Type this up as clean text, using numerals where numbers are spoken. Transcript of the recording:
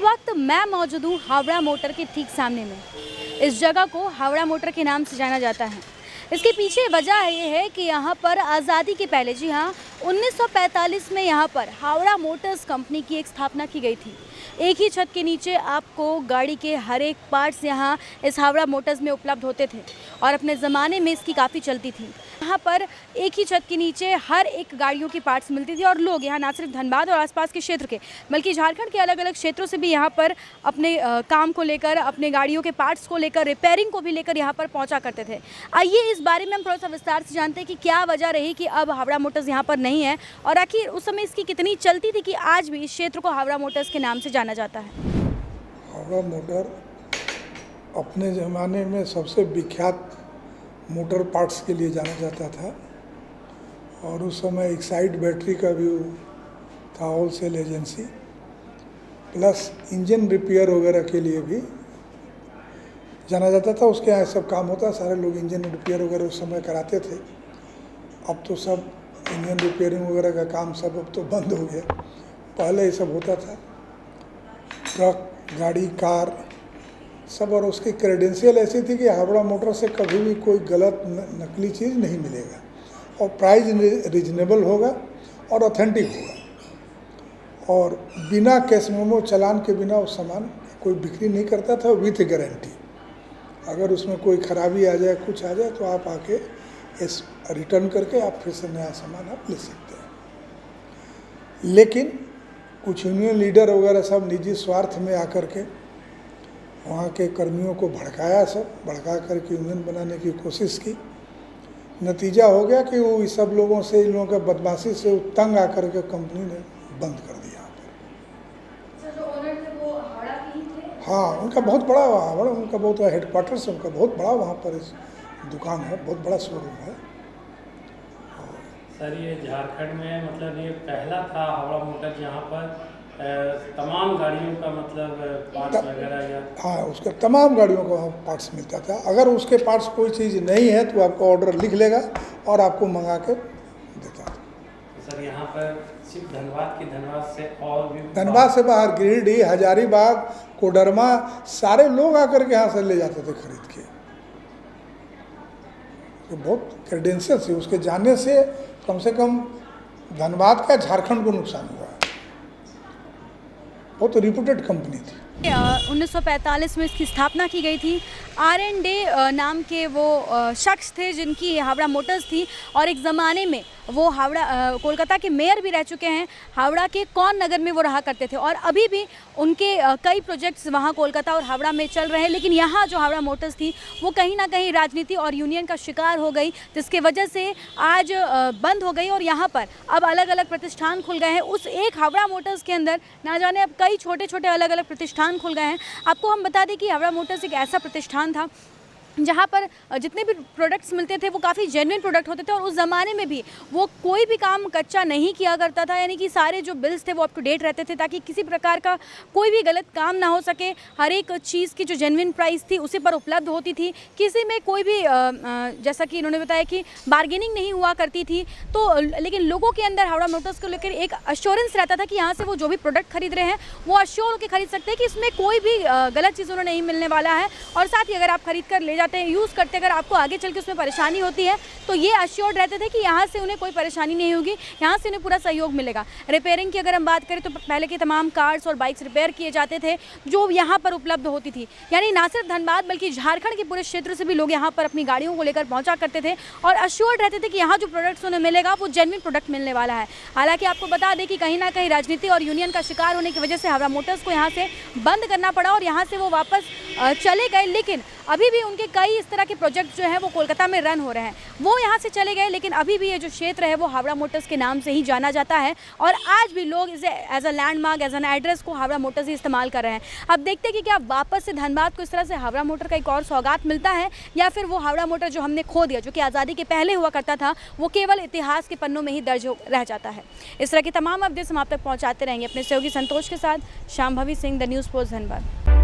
वक्त मैं मौजूद हूँ हावड़ा मोटर के ठीक सामने में। इस जगह को हावड़ा मोटर के नाम से जाना जाता है। इसके पीछे वजह ये है कि यहाँ पर आज़ादी के पहले, जी हाँ, 1945 में यहाँ पर हावड़ा मोटर्स कंपनी की एक स्थापना की गई थी। एक ही छत के नीचे आपको गाड़ी के हर एक पार्ट्स यहाँ इस हावड़ा मोटर्स में उपलब्ध होते थे और अपने ज़माने में इसकी काफ़ी चलती थी। यहाँ पर एक ही छत के नीचे हर एक गाड़ियों की पार्ट्स मिलती थी और लोग यहाँ ना सिर्फ धनबाद और आसपास के क्षेत्र के बल्कि झारखंड के अलग अलग क्षेत्रों से भी यहाँ पर अपने काम को लेकर, अपने गाड़ियों के पार्ट्स को लेकर, रिपेयरिंग को भी लेकर यहाँ पर पहुँचा करते थे। आइए इस बारे में हम थोड़ा सा विस्तार से जानते हैं कि क्या वजह रही कि अब हावड़ा मोटर्स यहाँ पर नहीं है और आखिर उस समय इसकी कितनी चलती थी कि आज भी इस क्षेत्र को हावड़ा मोटर्स के नाम से जाना जाता है। हावड़ा मोटर अपने ज़माने में सबसे विख्यात मोटर पार्ट्स के लिए जाना जाता था और उस समय एक्साइड बैटरी का भी था wholesale agency, plus engine repair वगैरह के लिए भी जाना जाता था। उसके यहाँ सब काम होता, सारे लोग इंजन रिपेयर वगैरह उस समय कराते थे। अब तो सब इंजन रिपेयरिंग वगैरह का काम सब अब तो बंद हो गया, पहले ये सब होता था। ट्रक, गाड़ी, कार सब, और उसकी क्रेडेंशियल ऐसी थी कि हावड़ा मोटर से कभी भी कोई गलत नकली चीज़ नहीं मिलेगा और प्राइस रीजनेबल होगा और ऑथेंटिक होगा और बिना कैश मेमो चालान के बिना उस सामान कोई बिक्री नहीं करता था विथ गारंटी। अगर उसमें कोई खराबी आ जाए, कुछ आ जाए तो आप आके इस रिटर्न करके आप फिर से नया सामान आप ले सकते हैं। लेकिन कुछ यूनियन लीडर वगैरह सब निजी स्वार्थ में आकर के वहाँ के कर्मियों को भड़काया, सब भड़का करके यूनियन बनाने की कोशिश की। नतीजा हो गया कि वो इस सब लोगों से, इन लोगों के बदमाशी से तंग आकर के कंपनी ने बंद कर दिया। यहाँ पर जो ओनर थे वो हावड़ा के ही थे? हाँ, उनका बहुत बड़ा हावड़ा, उनका बहुत हेडक्वार्टर्स है, उनका बहुत बड़ा वहाँ पर इस दुकान है, बहुत बड़ा शोरूम है। सर, ये झारखंड में मतलब ये पहला था हावड़ा मोटर जहाँ पर तमाम गाड़ियों का मतलब पार्ट्स वगैरह या? हाँ, उसका तमाम गाड़ियों का पार्ट्स मिलता था। अगर उसके पार्ट्स कोई चीज़ नहीं है तो आपको ऑर्डर लिख लेगा और आपको मंगा के देता था। सर, यहाँ पर सिर्फ धनबाद से और भी, धनबाद से बाहर गिरिडीह, हजारीबाग, कोडरमा, सारे लोग आकर के यहाँ से ले जाते थे खरीद के। तो बहुत क्रेडेंशियल थी, उसके जाने से कम से कम धनबाद का, झारखंड को नुकसान हुआ है। बहुत रिप्यूटेड कंपनी थी। 1945 में इसकी स्थापना की गई थी। R&D नाम के वो शख्स थे जिनकी हावड़ा मोटर्स थी और एक ज़माने में वो कोलकाता के मेयर भी रह चुके हैं। हावड़ा के कौन नगर में वो रहा करते थे और अभी भी उनके कई प्रोजेक्ट्स वहाँ कोलकाता और हावड़ा में चल रहे हैं। लेकिन यहाँ जो हावड़ा मोटर्स थी वो कहीं ना कहीं राजनीति और यूनियन का शिकार हो गई, जिसके वजह से आज बंद हो गई और यहाँ पर अब अलग अलग प्रतिष्ठान खुल गए हैं। उस एक हावड़ा मोटर्स के अंदर ना जाने अब कई छोटे छोटे अलग अलग प्रतिष्ठान खुल गए हैं। आपको हम बता दें कि हावड़ा मोटर्स एक ऐसा प्रतिष्ठान था जहाँ पर जितने भी प्रोडक्ट्स मिलते थे वो काफ़ी जेन्युइन प्रोडक्ट होते थे और उस ज़माने में भी वो कोई भी काम कच्चा नहीं किया करता था, यानी कि सारे जो बिल्स थे वो अप टू डेट रहते थे ताकि किसी प्रकार का कोई भी गलत काम ना हो सके। हर एक चीज़ की जो जेन्युइन प्राइस थी उसी पर उपलब्ध होती थी, किसी में कोई भी जैसा कि इन्होंने बताया कि बार्गेनिंग नहीं हुआ करती थी। तो लेकिन लोगों के अंदर हावड़ा मोटर्स को लेकर एक अश्योरेंस रहता था कि यहाँ से वो जो भी प्रोडक्ट खरीद रहे हैं वो अश्योर होकर खरीद सकते हैं कि इसमें कोई भी गलत चीज़ उन्हें नहीं मिलने वाला है। और साथ ही अगर आप खरीद कर ले जाते हैं, यूज़ करते, अगर आपको आगे चल के उसमें परेशानी होती है तो ये अश्योर्ड रहते थे कि यहाँ से उन्हें कोई परेशानी नहीं होगी, यहाँ से उन्हें पूरा सहयोग मिलेगा। रिपेयरिंग की अगर हम बात करें तो पहले के तमाम कार्स और बाइक्स रिपेयर किए जाते थे जो यहाँ पर उपलब्ध होती थी। यानी ना सिर्फ धनबाद बल्कि झारखंड के पूरे क्षेत्र से भी लोग यहाँ पर अपनी गाड़ियों को लेकर पहुँचा करते थे और अश्योर्ड रहते थे कि यहाँ जो प्रोडक्ट्स उन्हें मिलेगा वो जेन्युइन प्रोडक्ट मिलने वाला है। हालांकि आपको बता दें कि कहीं ना कहीं राजनीति और यूनियन का शिकार होने की वजह से हावड़ा मोटर्स को यहाँ से बंद करना पड़ा और यहाँ से वो वापस चले गए। लेकिन अभी भी उनके कई इस तरह के प्रोजेक्ट जो हैं वो कोलकाता में रन हो रहे हैं। वो यहाँ से चले गए लेकिन अभी भी ये जो क्षेत्र है वो हावड़ा मोटर्स के नाम से ही जाना जाता है और आज भी लोग इसे as a landmark, as an address को हावड़ा मोटर्स ही इस्तेमाल कर रहे हैं। अब देखते हैं कि क्या वापस से धनबाद को इस तरह से हावड़ा मोटर का एक और सौगात मिलता है या फिर वो हावड़ा मोटर जो हमने खो दिया, जो कि आज़ादी के पहले हुआ करता था, वो केवल इतिहास के पन्नों में ही दर्ज रह जाता है। इस तरह के तमाम अपडेट्स हम आप तक पहुँचाते रहेंगे अपने सहयोगी संतोष के साथ। Shambhavi Singh, the news post, Dhanbad.